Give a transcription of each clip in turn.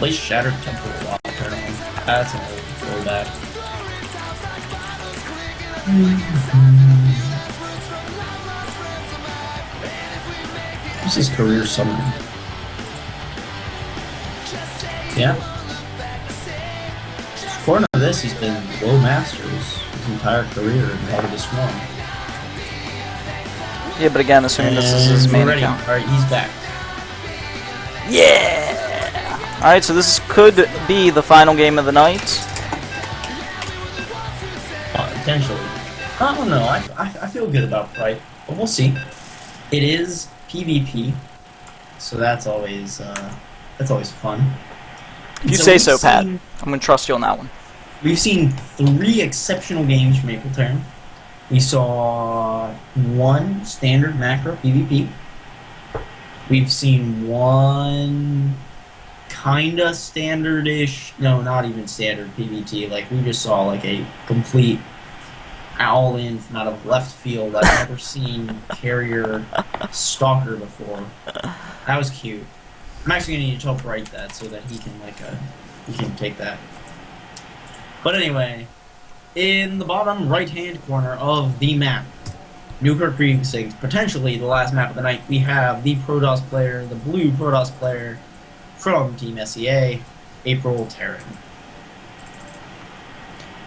Play Shattered Temple a lot, apparently. That's an old throwback. What's his career summary? Yeah. According to this, he's been low masters his entire career and part of this one. Yeah, but again, assuming this is his main account. Alright, he's back. Yeah! Alright, so this could be the final game of the night. Potentially. I don't know. I feel good about Pride, but we'll see. It is PvP, so that's always fun. If you say so, Pat. I'm going to trust you on that one. We've seen 3 exceptional games from April Terran. We saw 1 standard macro PvP. We've seen 1 kinda standard-ish, no, not even standard PvT. Like, we just saw like a complete owl-in from out of left field. I've never seen Carrier Stalker before. That was cute. I'm actually gonna need to help write that so that he can he can take that. But anyway, in the bottom right-hand corner of the map, Newkirk Precinct, potentially the last map of the night, we have the Protoss player, the blue Protoss player from Team SCA, April Terran.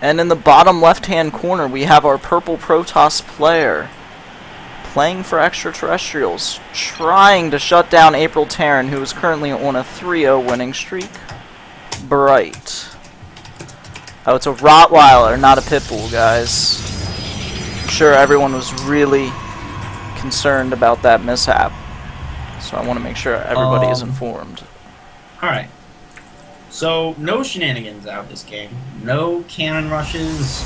And in the bottom left-hand corner, we have our purple Protoss player playing for extraterrestrials, trying to shut down April Terran, who is currently on a 3-0 winning streak. Bright. Oh, it's a Rottweiler, not a Pitbull, guys. I'm sure everyone was really concerned about that mishap, so I want to make sure everybody is informed. Alright. So, no shenanigans out of this game. No cannon rushes,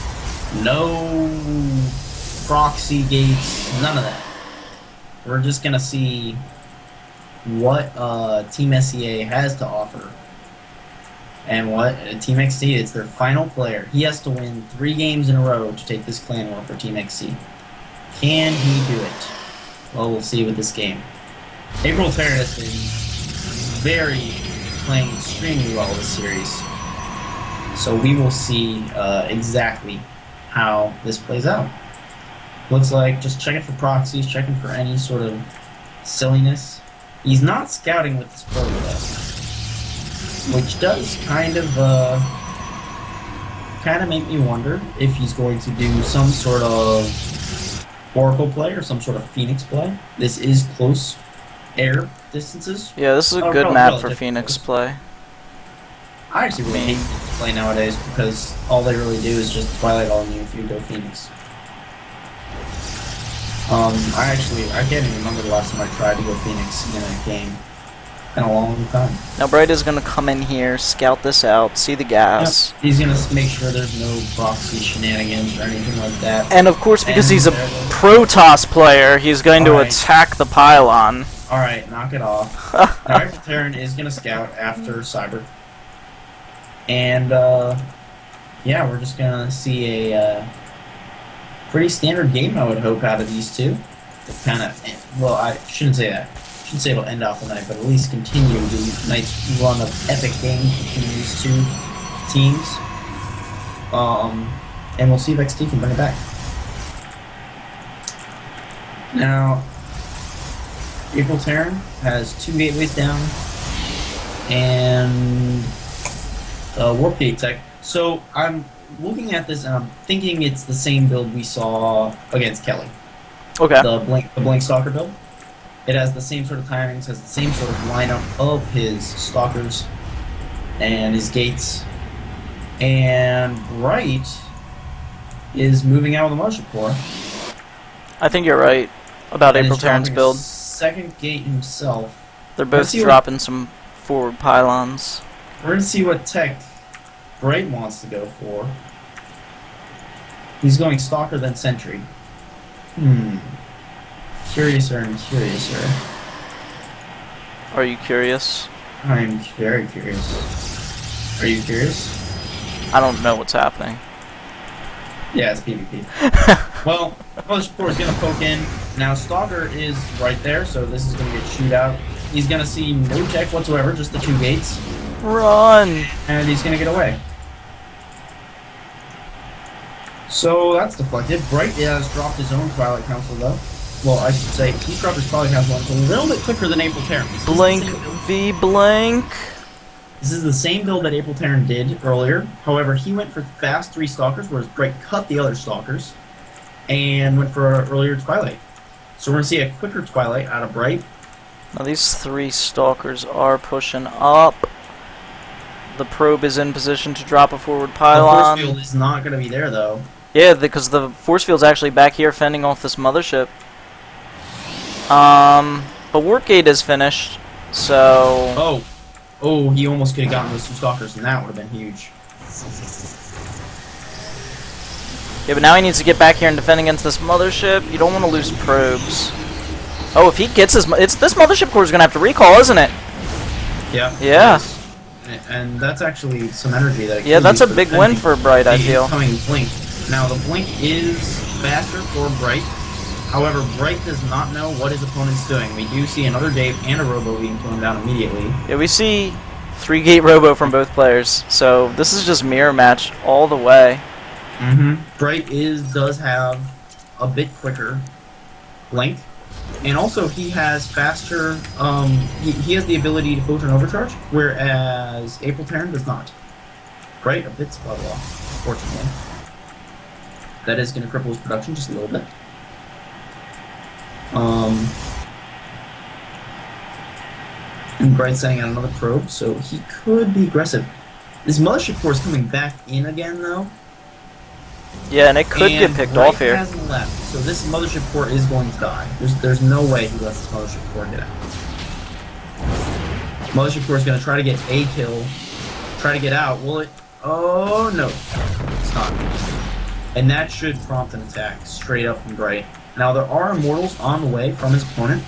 no proxy gates, none of that. We're just gonna see what Team SCA has to offer. And what Team XT, it's their final player. He has to win 3 games in a row to take this clan war for Team XT. Can he do it? Well, we'll see with this game. April Terran has been playing extremely well this series. So we will see exactly how this plays out. Looks like just checking for proxies, checking for any sort of silliness. He's not scouting with this proto though, which does kind of make me wonder if he's going to do some sort of Oracle play or some sort of Phoenix play. This is close air distances. Yeah, this is a good map for Phoenix play. I actually really hate Phoenix play nowadays because all they really do is just Twilight all you if you go Phoenix. I can't even remember the last time I tried to go Phoenix in a game. In a long time. Now Bright is going to come in here, scout this out, see the gas. Yep. He's going to make sure there's no proxy shenanigans or anything like that. And of course, because he's a Protoss player, he's going to attack the pylon. Alright, knock it off. Now April Terran is going to scout after Cyber. And, yeah, we're just going to see a pretty standard game, I would hope, out of these two. Kind of, well, I shouldn't say that. I shouldn't say it'll end off the night, but at least continue the night's run of epic games between these two teams. And we'll see if XT can bring it back. Now, April Terran has 2 gateways down and Warp Gate Tech. So I'm looking at this and I'm thinking it's the same build we saw against Kelly. Okay. The Blink Stalker build. It has the same sort of timings, has the same sort of lineup of his Stalkers and his gates. And Bright is moving out of the Marshal Corps. I think you're right about April Terran's build. Second gate himself. They're both dropping some forward pylons. We're going to see what tech Bright wants to go for. He's going Stalker, then Sentry. Curiouser and curiouser. Are you curious? I'm very curious. Are you curious? I don't know what's happening. Yeah, it's PvP. Well, Marshal Corps is going to poke in. Now, Stalker is right there, so this is going to get shoot out. He's going to see no tech whatsoever, just the 2 gates. Run! And he's gonna get away. So that's deflected. Bright has dropped his own Twilight Council though. Well, I should say he's dropped his Twilight Council a little bit quicker than April Terran. Blink v Blink. This is the same build that April Terran did earlier. However, he went for fast 3 Stalkers, whereas Bright cut the other Stalkers and went for an earlier Twilight. So we're going to see a quicker Twilight out of Bright. Now these 3 Stalkers are pushing up. The probe is in position to drop a forward pylon. The force field is not going to be there, though. Yeah, because the force field's actually back here fending off this mothership. But Warp Gate is finished, so... Oh, he almost could have gotten those 2 Stalkers, and that would have been huge. Yeah, but now he needs to get back here and defend against this mothership. You don't want to lose probes. Oh, if he gets his... this mothership core is going to have to recall, isn't it? Yeah. Yeah. And that's actually some energy that... Yeah, that's a big win for Bright, I feel. Coming Blink. Now, the Blink is faster for Bright. However, Bright does not know what his opponent's doing. We do see another Dave and a Robo being thrown down immediately. Yeah, we see 3-gate Robo from both players. So this is just mirror match all the way. Bright does have a bit quicker Blink. And also, he has faster... he has the ability to photon overcharge, whereas April Terran does not. Bright, a bit spot off, unfortunately. That is going to cripple his production just a little bit. And Bright's sending out another probe, so he could be aggressive. This mothership core is coming back in again, though. Yeah, and it could get picked Bright off here. Hasn't left, so this mothership core is going to die. There's no way he lets this mothership core get out. Mothership core is going to try to get a kill, try to get out. Will it? Oh no, it's not. And that should prompt an attack straight up from Bright. Now there are immortals on the way from his opponent.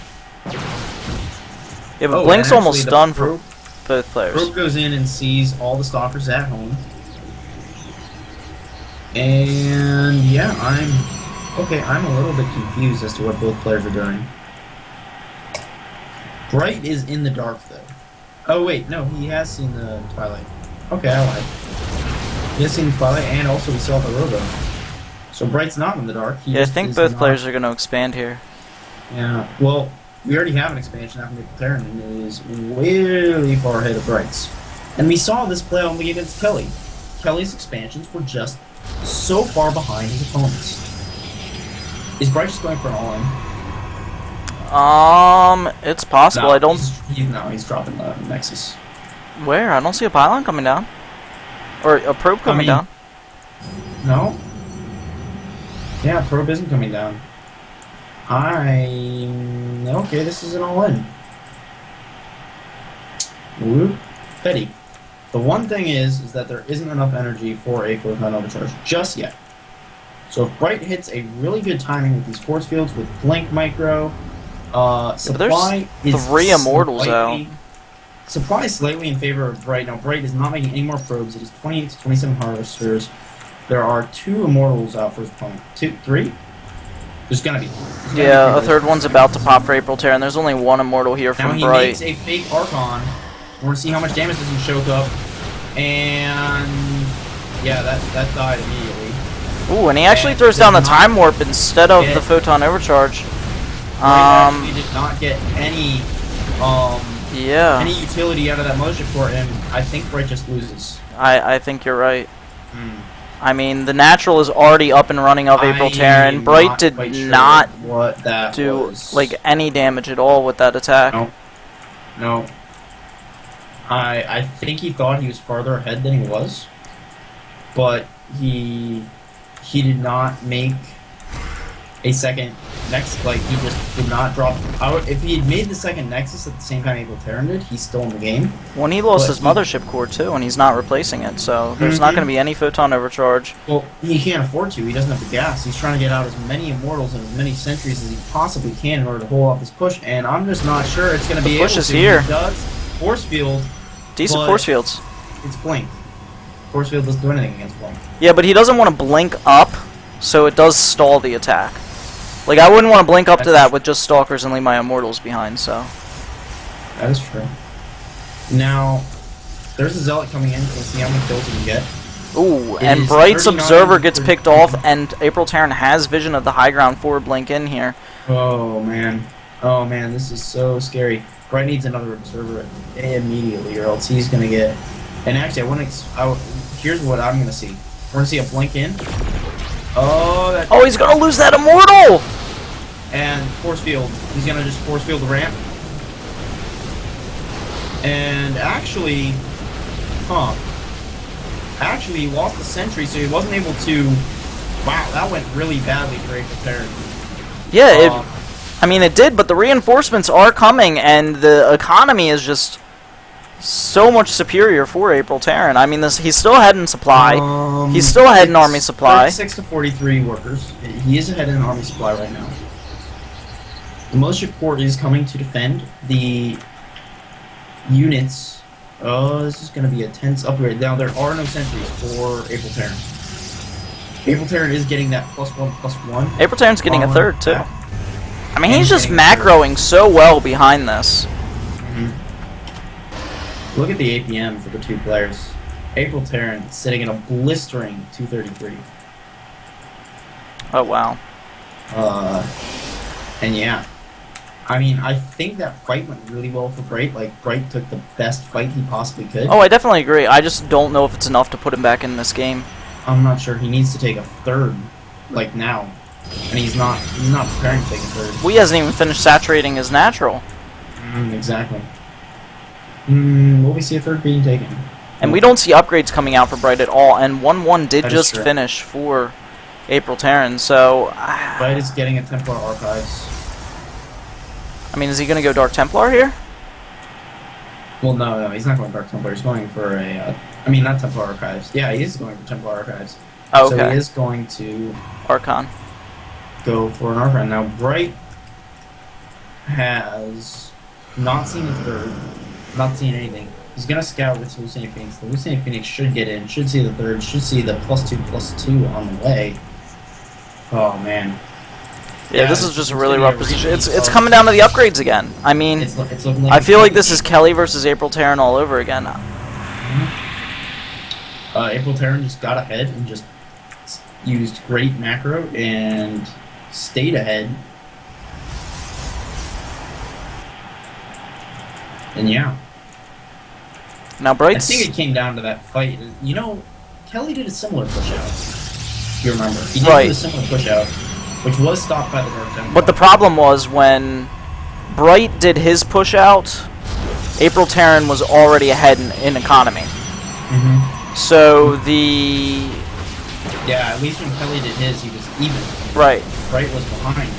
Yeah, but Blink's almost done for both players. Probe goes in and sees all the Stalkers at home. And yeah, I'm a little bit confused as to what both players are doing. Bright is in the dark though. Oh wait, no, he has seen the Twilight. Okay, I lied. He has seen the Twilight, and also we saw the Robo. So Bright's not in the dark. Yeah, I think both players are going to expand here. Yeah, well, we already have an expansion after April Terran, and it is really far ahead of Bright's. And we saw this play only against Kelly. Kelly's expansions were just so far behind his opponents. Is Bright just going for an all-in? It's possible. No, I don't... he's dropping the Nexus. Where? I don't see a pylon coming down. Or a probe coming down. No. Yeah, probe isn't coming down. Okay, this is an all-in. Whoop. Petty. The one thing is that there isn't enough energy for a photon overcharge just yet. So if Bright hits a really good timing with these force fields with Blink Micro, supply is 3 immortals out. Supply is slightly in favor of Bright. Now Bright is not making any more probes. It is 28 to 27 harvesters. There are 2 immortals out for his opponent. 3? There's gonna be. Yeah, a third one's about to pop for April Terran. There's only 1 immortal here from Bright. Now he makes a fake Archon. We're gonna see how much damage does he choke up. And yeah, that died immediately. Ooh, and he actually throws down the Time Warp instead of the Photon Overcharge. He did not get any any yeah. utility out of that mothership core, and I think Bright just loses. I think you're right. I mean, the natural is already up and running of April Terran. Bright did not do like any damage at all with that attack. No. I think he thought he was farther ahead than he was, but he did not make a second Nexus. Like, he just did not drop out. If he had made the second Nexus at the same time April Terran did, he's still in the game. When he lost his mothership core too, and he's not replacing it, so there's not going to be any photon overcharge. Well, he can't afford to. He doesn't have the gas. He's trying to get out as many immortals and as many sentries as he possibly can in order to hold off this push, and I'm just not sure it's going to be able to. The push is here. He does force field. Decent force fields. It's Blink. Force field doesn't do anything against Blink. Yeah, but he doesn't want to blink up, so it does stall the attack. Like, I wouldn't want to blink up to that with just Stalkers and leave my Immortals behind, so. That is true. Now, There's a Zealot coming in. We'll see how many kills he can get. Ooh, It and is Bright's 39 Observer gets for- picked off, and April Terran has vision of the high ground for Blink in here. Oh man, this is so scary. Bright needs another Observer immediately, or else he's gonna get. And actually, here's what I'm gonna see. We're gonna see a Blink in. Oh, that. Oh, he's gonna lose that Immortal! And force field. He's gonna just force field the ramp. And actually, Actually, he lost the sentry, so he wasn't able to. Wow, that went really badly for April Terran. Yeah, I mean, it did, but the reinforcements are coming, and the economy is just so much superior for April Terran. I mean, he's still ahead in supply. He's still ahead in army supply. 36 to 43 workers. He is ahead in army supply right now. The militia corps is coming to defend the units. Oh, this is going to be a tense upgrade. Now, there are no sentries for April Terran. April Terran is getting that +1/+1. April Terran's getting a third, too. Back. I mean, he's just macroing so well behind this. Look at the APM for the two players. April Terran sitting in a blistering 233. Oh, wow. And yeah. I mean, I think that fight went really well for Bright. Like, Bright took the best fight he possibly could. Oh, I definitely agree. I just don't know if it's enough to put him back in this game. I'm not sure. He needs to take a third, like now. And he's not preparing to take a third. Well, he hasn't even finished saturating his natural. Exactly. Will we see a third being taken? And we don't see upgrades coming out for Bright at all. And 1-1 did That is just true. finish for April Terran, so... Bright is getting a Templar Archives. I mean, is he going to go Dark Templar here? Well, no, he's not going Dark Templar. He's going for a... I mean, not Templar Archives. Yeah, he is going for Templar Archives. Oh, So okay. he is going to Archon. go for an Archon. Now, Bright has not seen a third, not seen anything. He's going to scout with Hallucinating Phoenix. The Hallucinating Phoenix should get in, should see the third, should see the +2/+2 on the way. Oh, man. Yeah, this is just a really rough position. It's coming down to the upgrades again. I mean, It's looking like I feel like this is Kelly versus April Terran all over again. April Terran just got ahead and just used great macro and stayed ahead. And yeah, Now I Bright's... think it came down to that fight. You know, Kelly did a similar push out. If you remember, he did Right. do a similar push out, which was stopped by the Dark Templar. But the problem was when Bright did his push out, April Terran was already ahead in economy. So the... Yeah, at least when Kelly did his, he was even. Right. Bright was behind.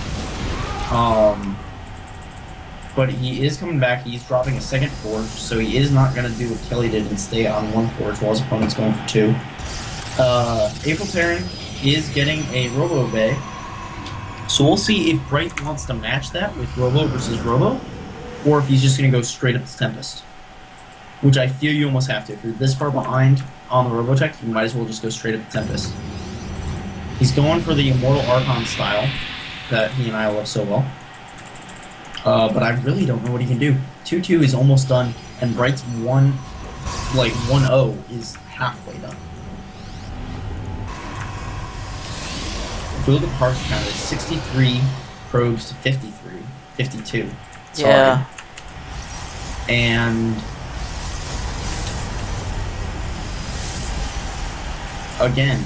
But he is coming back. He's dropping a second forge, so he is not going to do what Kelly did and stay on one forge while his opponent's going for two. April Terran is getting a Robo Bay. So we'll see if Bright wants to match that with Robo versus Robo, or if he's just going to go straight up to Tempest. Which I feel you almost have to. If you're this far behind on the Robotech, you might as well just go straight up to Tempest. He's going for the Immortal Archon style that he and I love so well. But I really don't know what he can do. 2-2 is almost done, and Bright's 1-0 is halfway done. If we look at parts count, it's 63 probes to 52. Sorry. Yeah. And again,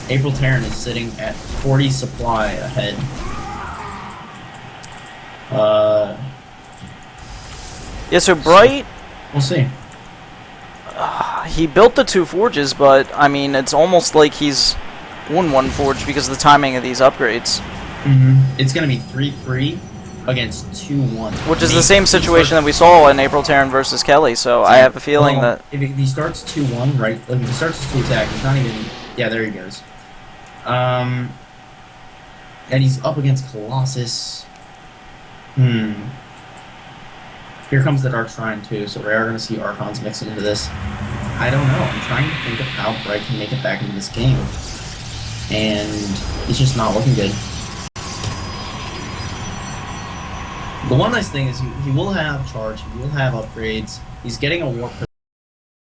April Terran is sitting at 40 supply ahead. Yeah, so Bright, We'll see. he built the two forges, but, I mean, it's almost like he's won one forge because of the timing of these upgrades. It's going to be 3-3 against 2-1. Which is the same situation that we saw in April Terran versus Kelly, so I have a feeling that... If he starts 2-1, right? Like if he starts his 2 attack, he's not even... Yeah, there he goes. And he's up against Colossus. Here comes the Dark Shrine, too, so we are going to see Archons mixed into this. I don't know. I'm trying to think of how Bright can make it back into this game. And it's just not looking good. The one nice thing is he will have charge, he will have upgrades. He's getting a warp